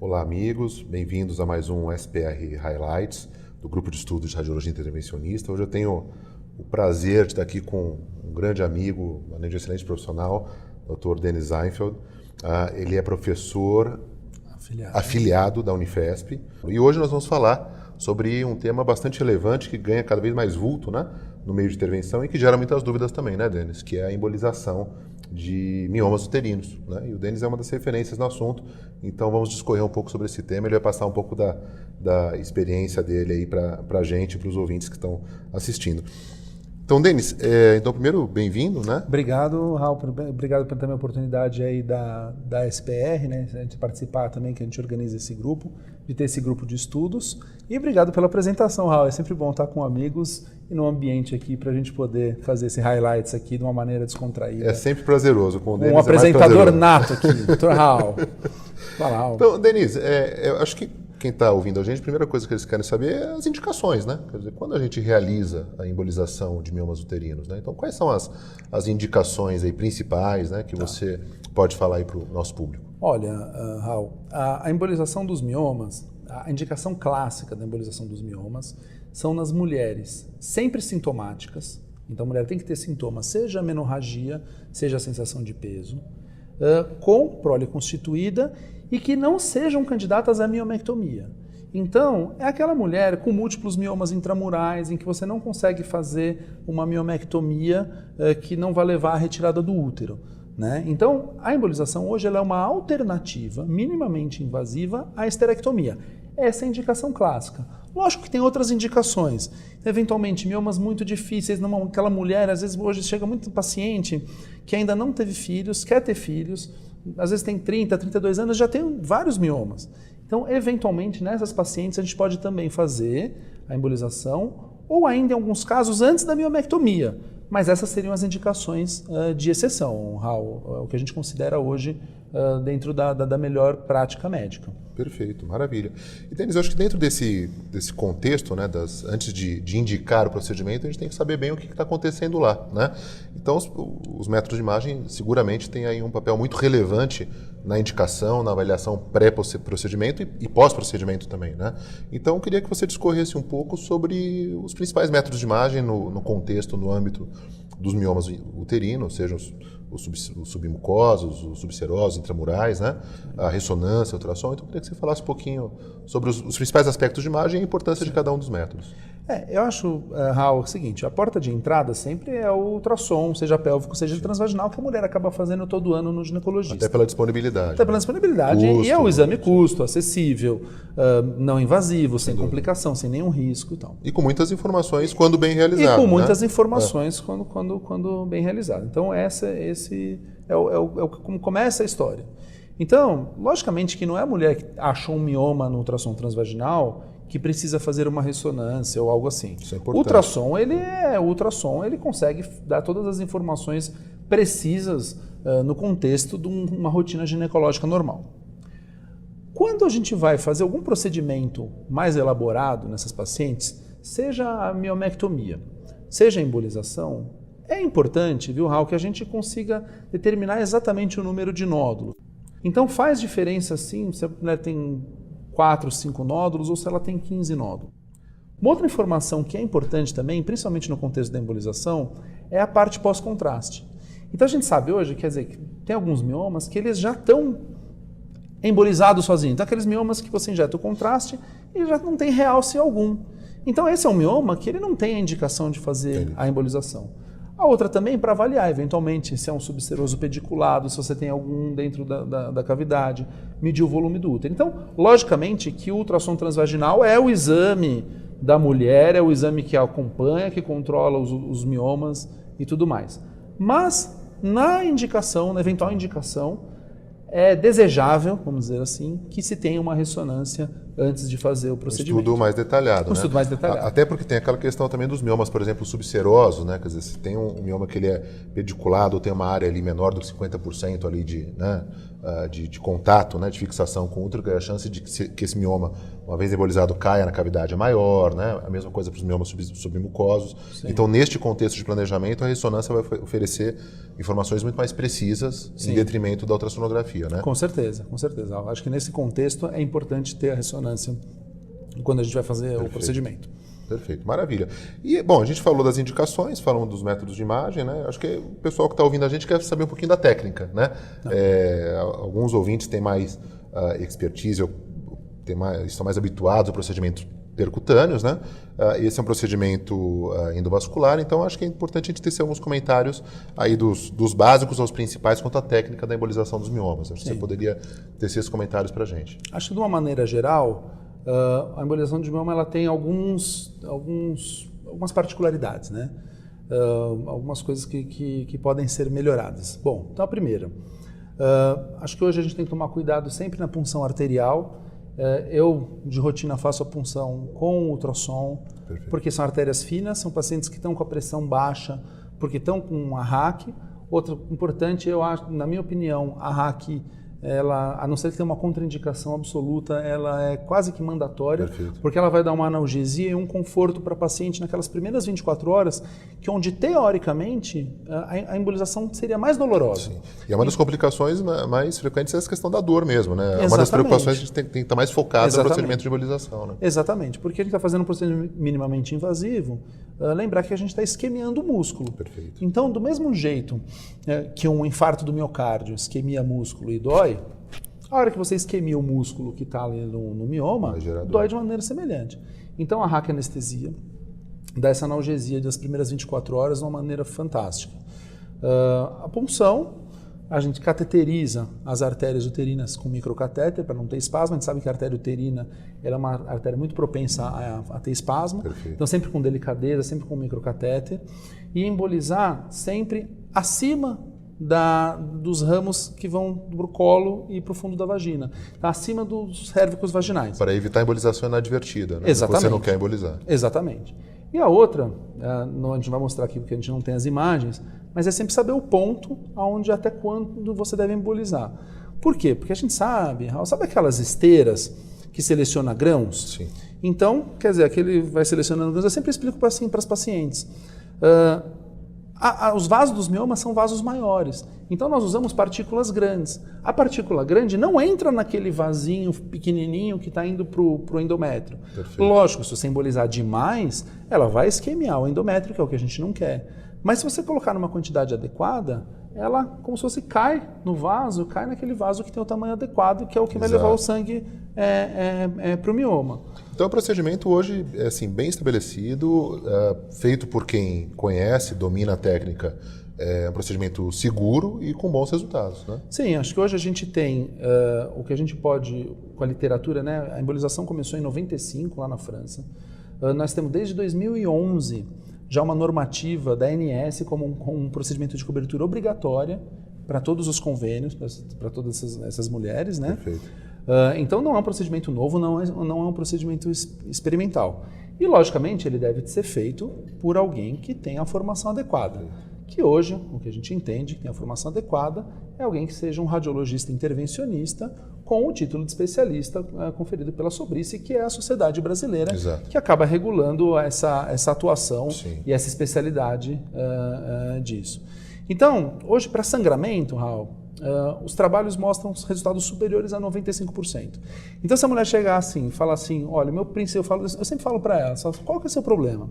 Olá, amigos. Bem-vindos a mais um SPR Highlights do Grupo de Estudos de Radiologia Intervencionista. Hoje eu tenho o prazer de estar aqui com um grande amigo, além de excelente profissional, o Dr. Denis Seinfeld. Ele é professor afiliado da Unifesp. E hoje nós vamos falar sobre um tema bastante relevante que ganha cada vez mais vulto, né, no meio de intervenção e que gera muitas dúvidas também, né, Denis? Que é a embolização de miomas uterinos, né? E o Denis é uma das referências no assunto, então vamos discorrer um pouco sobre esse tema. Ele vai passar um pouco da experiência dele aí para a gente, para os ouvintes que estão assistindo. Então, Denis, então primeiro, bem-vindo, né? Obrigado, Raul, obrigado por ter a oportunidade aí da SPR, né, a gente participar também, que a gente organiza esse grupo, de ter esse grupo de estudos. E obrigado pela apresentação, Raul, é sempre bom estar com amigos e num ambiente aqui para a gente poder fazer esse highlights aqui de uma maneira descontraída. É sempre prazeroso com o Denis. Um apresentador nato aqui, Dr. Raul. Fala, Raul. Então, Denis, eu acho que quem está ouvindo a gente, a primeira coisa que eles querem saber é as indicações, né? Quer dizer, quando a gente realiza a embolização de miomas uterinos, né? Então, quais são as indicações aí principais, né, que você pode falar aí para o nosso público? Olha, Raul, a embolização dos miomas, a indicação clássica da embolização dos miomas são nas mulheres sempre sintomáticas. Então, a mulher tem que ter sintomas, seja a menorragia, seja a sensação de peso, com prole constituída e que não sejam candidatas à miomectomia. Então, é aquela mulher com múltiplos miomas intramurais em que você não consegue fazer uma miomectomia que não vai levar à retirada do útero, né? Então, a embolização hoje ela é uma alternativa minimamente invasiva à esterectomia. Essa é a indicação clássica. Lógico que tem outras indicações. Eventualmente, miomas muito difíceis, aquela mulher, às vezes hoje chega muito paciente que ainda não teve filhos, quer ter filhos, às vezes tem 30, 32 anos, já tem vários miomas. Então, eventualmente, nessas pacientes, a gente pode também fazer a embolização, ou ainda, em alguns casos, antes da miomectomia. Mas essas seriam as indicações de exceção, Raul, o que a gente considera hoje dentro da melhor prática médica. Perfeito, maravilha. E, Denis, eu acho que dentro desse contexto, né, antes de indicar o procedimento, a gente tem que saber bem o que está acontecendo lá, né? Então, os métodos de imagem seguramente têm aí um papel muito relevante na indicação, na avaliação pré-procedimento e pós-procedimento também, né? Então, eu queria que você discorresse um pouco sobre os principais métodos de imagem no contexto, no âmbito dos miomas uterinos, sejam os submucosos, os subserosos, intramurais, né? A ressonância, a ultrassom. Então, eu queria que você falasse um pouquinho sobre os principais aspectos de imagem e a importância de cada um dos métodos. Eu acho, Raul, o seguinte, a porta de entrada sempre é o ultrassom, seja pélvico, seja transvaginal, que a mulher acaba fazendo todo ano no ginecologista. Até pela disponibilidade. Até pela disponibilidade. Custo, e é o exame custo, acessível, não invasivo, sem complicação, sem nenhum risco e tal. E com muitas informações quando bem realizado. E com muitas informações quando bem realizado. Então, esse é como começa a história. Então, logicamente que não é a mulher que achou um mioma no ultrassom transvaginal que precisa fazer uma ressonância ou algo assim. Isso é importante. O ultrassom ele consegue dar todas as informações precisas no contexto de uma rotina ginecológica normal. Quando a gente vai fazer algum procedimento mais elaborado nessas pacientes, seja a miomectomia, seja a embolização, é importante, viu, Raul, que a gente consiga determinar exatamente o número de nódulos. Então faz diferença sim se a mulher tem 4, 5 nódulos ou se ela tem 15 nódulos. Uma outra informação que é importante também, principalmente no contexto da embolização, é a parte pós-contraste. Então a gente sabe hoje, quer dizer, que tem alguns miomas que eles já estão embolizados sozinhos. Então aqueles miomas que você injeta o contraste e já não tem realce algum. Então esse é um mioma que ele não tem a indicação de fazer a embolização. A outra também para avaliar, eventualmente, se é um subseroso pediculado, se você tem algum dentro da cavidade, medir o volume do útero. Então, logicamente que o ultrassom transvaginal é o exame da mulher, é o exame que acompanha, que controla os miomas e tudo mais. Mas, na eventual indicação, é desejável, vamos dizer assim, que se tenha uma ressonância antes de fazer o procedimento. Um estudo mais detalhado, né? Estudo mais detalhado. Até porque tem aquela questão também dos miomas, por exemplo, subserosos, né? Quer dizer, se tem um mioma que ele é pediculado ou tem uma área ali menor do que 50% ali de contato, né, de fixação com o útero, a chance de que esse mioma, uma vez embolizado, caia na cavidade é maior, né? A mesma coisa para os miomas submucosos. Sim. Então, neste contexto de planejamento, a ressonância vai oferecer informações muito mais precisas, sim, em detrimento da ultrassonografia, né? Com certeza, com certeza. Eu acho que nesse contexto é importante ter a ressonância quando a gente vai fazer Perfeito. O procedimento. Perfeito, maravilha. E, bom, a gente falou das indicações, falamos dos métodos de imagem, né? Acho que o pessoal que está ouvindo a gente quer saber um pouquinho da técnica, né? Alguns ouvintes têm mais expertise, estão mais habituados a procedimentos percutâneos, né? Esse é um procedimento endovascular, então acho que é importante a gente ter alguns comentários aí dos básicos aos principais quanto à técnica da embolização dos miomas. Acho que você poderia tecer esses comentários para a gente. Acho que de uma maneira geral, a embolização de mioma ela tem algumas particularidades, né? Algumas coisas que podem ser melhoradas. Bom, então a primeira, acho que hoje a gente tem que tomar cuidado sempre na punção arterial. Eu, de rotina, faço a punção com ultrassom, Perfeito. Porque são artérias finas, são pacientes que estão com a pressão baixa, porque estão com a RAC. Outro importante, eu acho, na minha opinião, a RAC, ela, a não ser que tenha uma contraindicação absoluta, ela é quase que mandatória, Perfeito. Porque ela vai dar uma analgesia e um conforto para a paciente naquelas primeiras 24 horas, que onde, teoricamente, a embolização seria mais dolorosa. Sim. E é uma das complicações mais frequentes é essa questão da dor mesmo, né? Exatamente. Uma das preocupações que a gente tem que estar mais focado no procedimento de embolização, né? Exatamente, porque a gente está fazendo um procedimento minimamente invasivo, lembrar que a gente está isquemiando o músculo. Perfeito. Então, do mesmo jeito que um infarto do miocárdio isquemia músculo e dói, a hora que você isquemia o músculo que está ali no mioma, dói de maneira semelhante. Então, a raquianestesia dá essa analgesia das primeiras 24 horas de uma maneira fantástica. A punção, a gente cateteriza as artérias uterinas com microcatéter para não ter espasmo. A gente sabe que a artéria uterina ela é uma artéria muito propensa a ter espasmo. Perfeito. Então, sempre com delicadeza, sempre com microcatéter. E embolizar sempre acima dos ramos que vão para o colo e para o fundo da vagina, tá acima dos cérvicos vaginais. Para evitar a embolização inadvertida, né? Exatamente. Você não quer embolizar. Exatamente. E a outra, a gente vai mostrar aqui porque a gente não tem as imagens, mas é sempre saber o ponto aonde até quando você deve embolizar. Por quê? Porque a gente sabe aquelas esteiras que seleciona grãos? Sim. Então, quer dizer, aquele vai selecionando grãos, eu sempre explico para as pacientes. Os vasos dos miomas são vasos maiores, então nós usamos partículas grandes. A partícula grande não entra naquele vasinho pequenininho que está indo para o endométrio. Perfeito. Lógico, se você embolizar demais, ela vai isquemiar o endométrio, que é o que a gente não quer. Mas se você colocar numa quantidade adequada, ela como se fosse cai no vaso, cai naquele vaso que tem o tamanho adequado, que é o que vai levar o sangue para o mioma. Então o procedimento hoje é assim, bem estabelecido, feito por quem conhece, domina a técnica, é um procedimento seguro e com bons resultados, né? Sim, acho que hoje a gente tem o que a gente pode, com a literatura, né? A embolização começou em 95 lá na França. Nós temos desde 2011 já uma normativa da ANS como um procedimento de cobertura obrigatória para todos os convênios, para todas essas mulheres, né? Perfeito. Então não é um procedimento novo, não é um procedimento experimental. E, logicamente, ele deve ser feito por alguém que tenha a formação adequada. Que hoje, o que a gente entende que tem a formação adequada é alguém que seja um radiologista intervencionista com o título de especialista conferido pela Sobrice, que é a Sociedade Brasileira, Exato. Que acaba regulando essa atuação Sim. e essa especialidade disso. Então, hoje, para sangramento, Raul, os trabalhos mostram resultados superiores a 95%. Então, se a mulher chegar assim e falar assim, olha, meu príncipe, eu sempre falo para ela, qual que é o seu problema?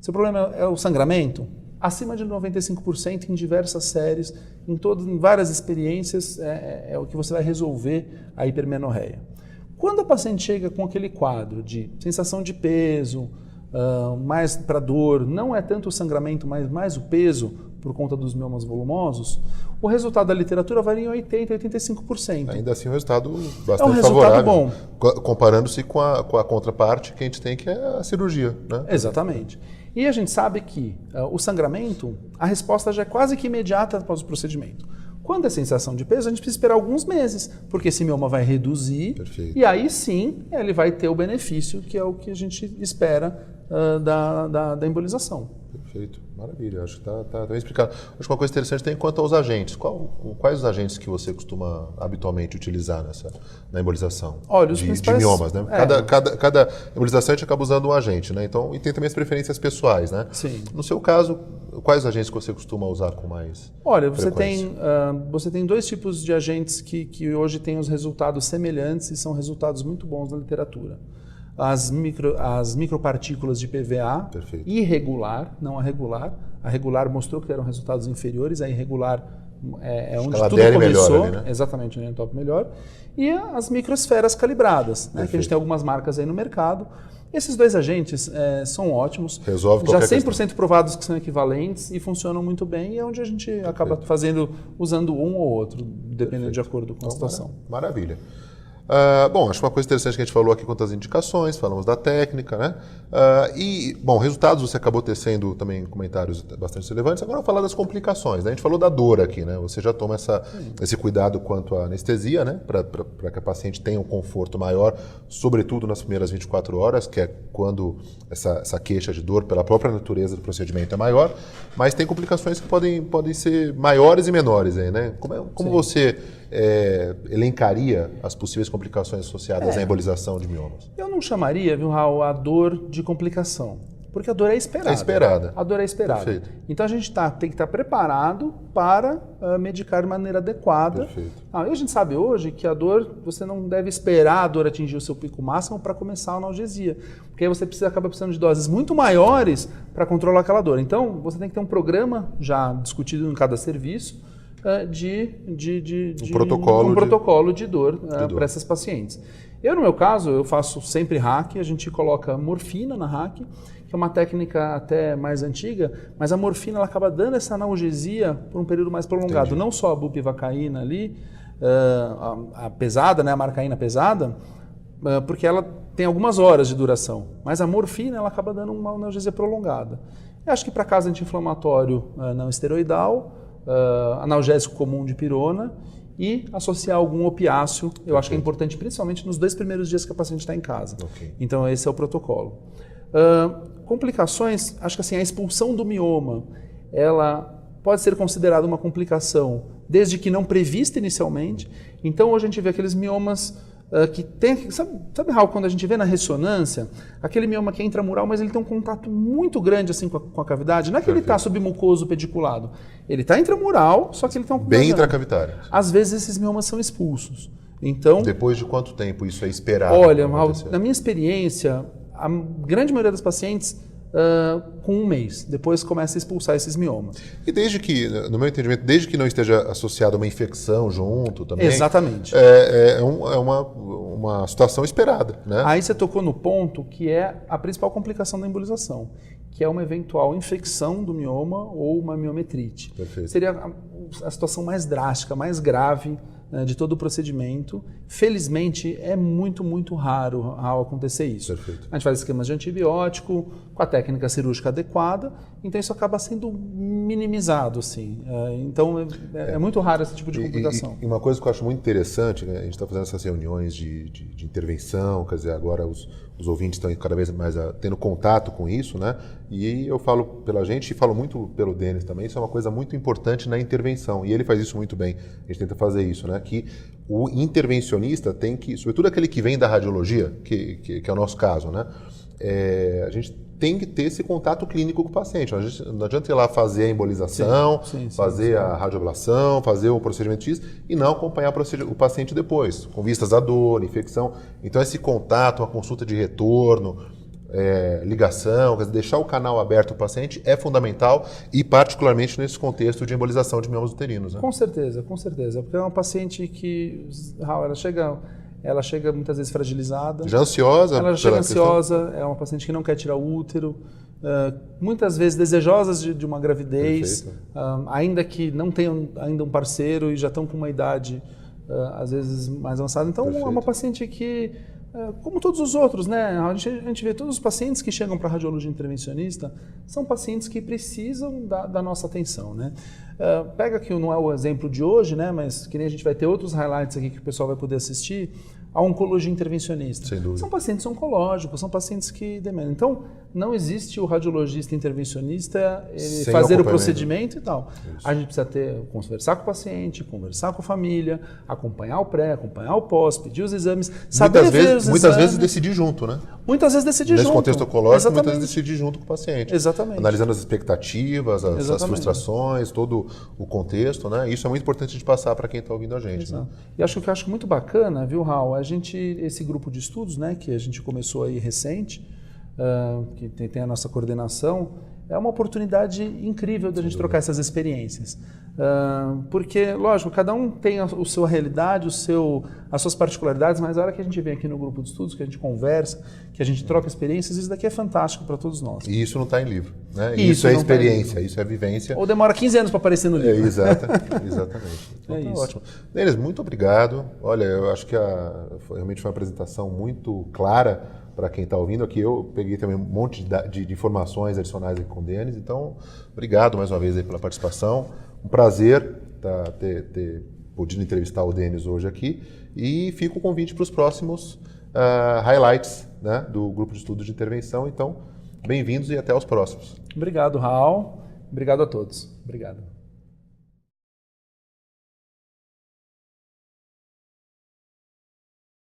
Seu problema é o sangramento? Acima de 95% em diversas séries, em várias experiências, é o que você vai resolver a hipermenorreia. Quando a paciente chega com aquele quadro de sensação de peso, mais para dor, não é tanto o sangramento, mas mais o peso, por conta dos miomas volumosos, o resultado da literatura varia em 80%, 85%. Ainda assim, um resultado bastante é um resultado favorável, bom. Comparando-se com a contraparte que a gente tem, que é a cirurgia, né? Exatamente. E a gente sabe que o sangramento, a resposta já é quase que imediata após o procedimento. Quando é sensação de peso, a gente precisa esperar alguns meses, porque esse mioma vai reduzir. Perfeito. E aí sim ele vai ter o benefício, que é o que a gente espera da embolização. Perfeito. Perfeito, maravilha, acho que está bem explicado. Acho que uma coisa interessante tem quanto aos agentes. Quais os agentes que você costuma habitualmente utilizar na embolização? Olha, os de principais... miomas, né? Cada embolização a gente acaba usando um agente, né? Então, e tem também as preferências pessoais, né? Sim. No seu caso, quais os agentes que você costuma usar com mais Olha, frequência? você tem dois tipos de agentes que hoje têm os resultados semelhantes e são resultados muito bons na literatura. As micropartículas de PVA, Perfeito. irregular, não a regular. A regular mostrou que eram resultados inferiores, a irregular é onde ela tudo adere começou. melhor ali, né? Exatamente, onde é top melhor. E as microesferas calibradas, né, que a gente tem algumas marcas aí no mercado. Esses dois agentes são ótimos, Resolve já qualquer 100% questão. provados que são equivalentes e funcionam muito bem, e é onde a gente acaba usando um ou outro, dependendo de acordo com a situação. Maravilha. Bom, acho que uma coisa interessante que a gente falou aqui quanto às indicações, falamos da técnica, né? Resultados você acabou tecendo também comentários bastante relevantes. Agora vamos falar das complicações, né? A gente falou da dor aqui, né? Você já toma esse cuidado quanto à anestesia, né? Para que a paciente tenha um conforto maior, sobretudo nas primeiras 24 horas, que é quando essa queixa de dor, pela própria natureza do procedimento, é maior. Mas tem complicações que podem ser maiores e menores aí, né? Como você elencaria as possíveis complicações associadas à embolização de miomas? Eu não chamaria, viu, Raul, a dor de complicação, porque a dor é esperada. É esperada. A dor é esperada. Perfeito. Então a gente tem que estar preparado para medicar de maneira adequada. Perfeito. E a gente sabe hoje que a dor, você não deve esperar a dor atingir o seu pico máximo para começar a analgesia, porque aí você acaba precisando de doses muito maiores para controlar aquela dor. Então você tem que ter um programa já discutido em cada serviço, um protocolo de dor para essas pacientes. Eu, no meu caso, eu faço sempre hack, a gente coloca morfina na hack, que é uma técnica até mais antiga, mas a morfina ela acaba dando essa analgesia por um período mais prolongado. Entendi. Não só a bupivacaína ali, a pesada, né, a marcaína pesada, porque ela tem algumas horas de duração, mas a morfina ela acaba dando uma analgesia prolongada. Eu acho que para caso anti-inflamatório não esteroidal, analgésico comum de pirona e associar algum opiáceo, eu acho que é importante, principalmente nos 2 primeiros dias que a paciente está em casa. Okay. Então esse é o protocolo. Complicações, acho que assim, a expulsão do mioma, ela pode ser considerada uma complicação desde que não prevista inicialmente. Então hoje a gente vê aqueles miomas que tem, sabe, Raul, quando a gente vê na ressonância, aquele mioma que é intramural, mas ele tem um contato muito grande assim com a cavidade, não é que ele está submucoso pediculado, ele está intramural, só que ele tem um bem intracavitário. Às vezes esses miomas são expulsos. Então, depois de quanto tempo isso é esperado? Olha, Raul, na minha experiência, a grande maioria das pacientes com 1 mês, depois começa a expulsar esses miomas. E desde que, no meu entendimento, desde que não esteja associado a uma infecção junto também. Exatamente. É uma situação esperada, né? Aí você tocou no ponto que é a principal complicação da embolização, que é uma eventual infecção do mioma ou uma miometrite. Perfeito. Seria a situação mais drástica, mais grave de todo o procedimento. Felizmente, é muito, muito raro acontecer isso. Perfeito. A gente faz esquemas de antibiótico, com a técnica cirúrgica adequada, então isso acaba sendo minimizado, assim. Então, é muito raro esse tipo de complicação. E uma coisa que eu acho muito interessante, né, a gente está fazendo essas reuniões de intervenção, quer dizer, agora os ouvintes estão cada vez mais tendo contato com isso, né? E eu falo pela gente e falo muito pelo Denis também, isso é uma coisa muito importante na intervenção, e ele faz isso muito bem, a gente tenta fazer isso, né? Que o intervencionista tem que, sobretudo aquele que vem da radiologia, que é o nosso caso, né? A gente tem que ter esse contato clínico com o paciente. Não adianta ir lá fazer a embolização, fazer a radioablação, fazer o procedimento X e não acompanhar o paciente depois, com vistas à dor, infecção. Então esse contato, uma consulta de retorno, ligação, quer dizer, deixar o canal aberto ao paciente é fundamental e particularmente nesse contexto de embolização de miomas uterinos. Né? Com certeza, porque é uma paciente que, Raul, ela chega muitas vezes fragilizada. Já ansiosa? Ela chega ansiosa, é uma paciente que não quer tirar o útero, muitas vezes desejosas de uma gravidez, ainda que não tenham ainda um parceiro e já estão com uma idade, às vezes, mais avançada. Então, é uma paciente que, como todos os outros, né? A gente vê todos os pacientes que chegam para a radiologia intervencionista, são pacientes que precisam da nossa atenção, né? Pega aqui, não é o exemplo de hoje, né? Mas que nem a gente vai ter outros highlights aqui que o pessoal vai poder assistir. a oncologia intervencionista. Sem dúvida. São pacientes oncológicos, são pacientes que demandam. Então, não existe o radiologista intervencionista Sem fazer o acompanhamento. procedimento e tal. Isso. A gente precisa conversar com o paciente, conversar com a família, acompanhar o pré, acompanhar o pós, pedir os exames, saber ver os Muitas vezes exames. decidir junto, né? Muitas vezes decidir Nesse junto. contexto oncológico, Exatamente. muitas vezes decidir junto com o paciente. Exatamente. Analisando as expectativas, as Exatamente. frustrações, todo o contexto, né? Isso é muito importante de passar para quem está ouvindo a gente. Né? E acho que eu acho muito bacana, viu, Raul? Esse grupo de estudos, né, que a gente começou aí recente, que tem a nossa coordenação, é uma oportunidade incrível da gente trocar essas experiências. Porque, lógico, cada um tem a sua realidade, as suas particularidades, mas a hora que a gente vem aqui no grupo de estudos, que a gente conversa, que a gente troca experiências, isso daqui é fantástico para todos nós. E isso não está em livro. Né? Isso Isso é não tá em experiência, isso é vivência. Ou demora 15 anos para aparecer no livro. Exatamente. Então, É tá isso. ótimo. Denis, muito obrigado. Olha, eu acho que realmente foi uma apresentação muito clara para quem está ouvindo aqui. Eu peguei também um monte de informações adicionais aqui com o Denis. Então, obrigado mais uma vez aí pela participação. Um prazer ter podido entrevistar o Denis hoje aqui. E fica o convite para os próximos highlights, né, do grupo de estudos de intervenção. Então, bem-vindos e até os próximos. Obrigado, Raul. Obrigado a todos. Obrigado.